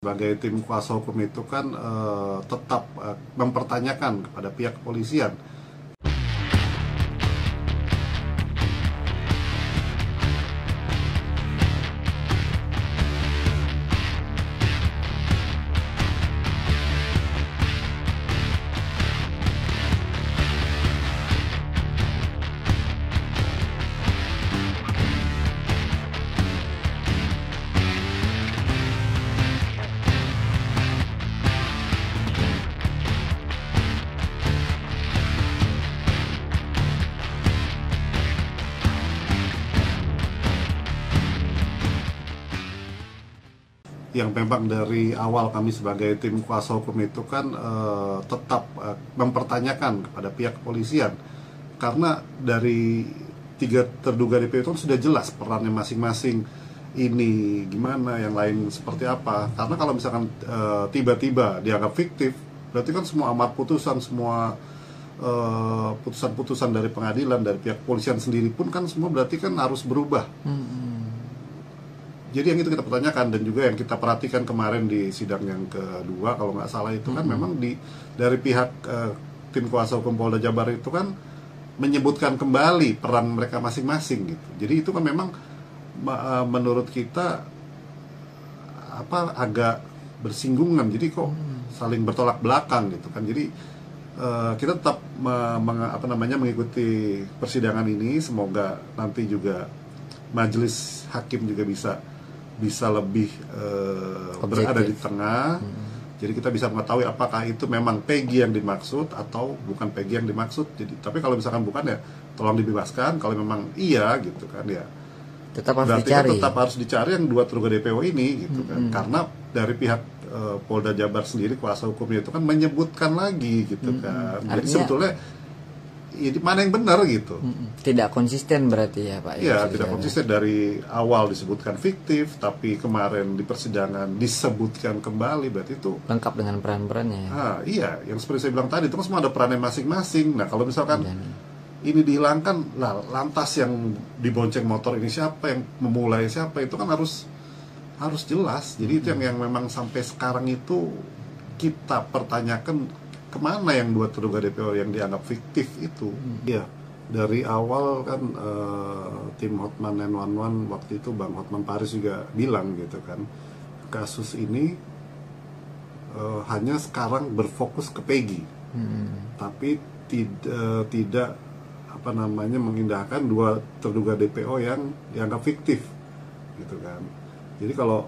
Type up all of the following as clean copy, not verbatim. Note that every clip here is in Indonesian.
Sebagai tim kuasa hukum itu kan tetap mempertanyakan kepada pihak kepolisian. Yang memang dari awal kami sebagai tim kuasa hukum itu kan tetap mempertanyakan kepada pihak kepolisian, karena dari 3 terduga DPO itu sudah jelas perannya masing-masing, ini gimana, yang lain seperti apa. Karena kalau misalkan tiba-tiba dianggap fiktif, berarti kan semua amar putusan, semua putusan-putusan dari pengadilan, dari pihak kepolisian sendiri pun kan semua berarti kan harus berubah. Jadi yang itu kita pertanyakan, dan juga yang kita perhatikan kemarin di sidang yang kedua kalau nggak salah itu kan memang dari pihak tim kuasa hukum Polda Jabar itu kan menyebutkan kembali peran mereka masing-masing gitu. Jadi itu kan memang menurut kita agak bersinggungan. Jadi kok saling bertolak belakang gitu kan. Jadi kita tetap mengikuti persidangan ini. Semoga nanti juga majelis hakim juga bisa lebih berada di tengah. Jadi kita bisa mengetahui apakah itu memang Peggy yang dimaksud atau bukan Peggy yang dimaksud. Jadi tapi kalau misalkan bukan, ya tolong dibebaskan. Kalau memang iya gitu kan, ya tetap harus berarti dicari. Kan tetap harus dicari yang 2 terduga DPO ini gitu kan. Karena dari pihak Polda Jabar sendiri, kuasa hukumnya itu kan menyebutkan lagi gitu kan. Jadi sebetulnya mana yang benar gitu. Tidak konsisten berarti ya Pak? Iya, tidak konsisten. Dari awal disebutkan fiktif, tapi kemarin di persidangan disebutkan kembali, berarti itu lengkap dengan peran-perannya. Iya, yang seperti saya bilang tadi, itu kan semua ada perannya masing-masing. Nah kalau misalkan ini dihilangkan, lantas yang dibonceng motor ini siapa, yang memulai siapa, itu kan harus jelas. Jadi itu yang memang sampai sekarang itu kita pertanyakan, kemana yang 2 terduga DPO yang dianggap fiktif itu. Iya, dari awal kan tim Hotman 911 waktu itu Bang Hotman Paris juga bilang gitu kan, kasus ini hanya sekarang berfokus ke Peggy, tapi tidak mengindahkan 2 terduga DPO yang dianggap fiktif gitu kan. Jadi kalau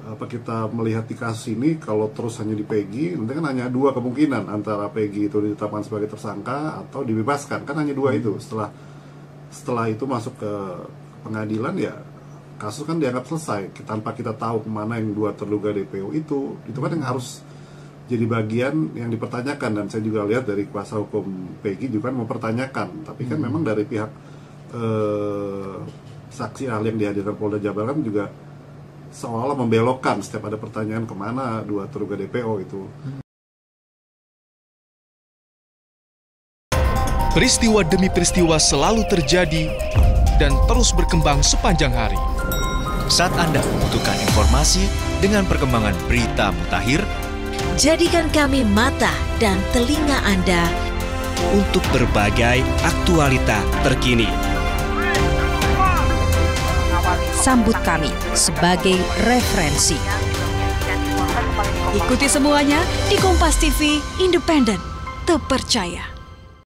kita melihat di kasus ini, kalau terus hanya di Peggy, nanti kan hanya 2 kemungkinan, antara Peggy itu ditetapkan sebagai tersangka atau dibebaskan, kan hanya 2 itu. Setelah itu masuk ke pengadilan, ya kasus kan dianggap selesai tanpa kita tahu kemana yang 2 terduga DPO itu kan yang harus jadi bagian yang dipertanyakan. Dan saya juga lihat dari kuasa hukum Peggy juga mempertanyakan, tapi kan memang dari pihak saksi ahli yang dihadirkan Polda Jabar kan juga seolah-olah membelokkan setiap ada pertanyaan kemana 2 terduga DPO itu. Peristiwa demi peristiwa selalu terjadi dan terus berkembang sepanjang hari. Saat Anda membutuhkan informasi dengan perkembangan berita mutakhir, jadikan kami mata dan telinga Anda untuk berbagai aktualita terkini. Sambut kami sebagai referensi. Ikuti semuanya di Kompas TV, independen, terpercaya.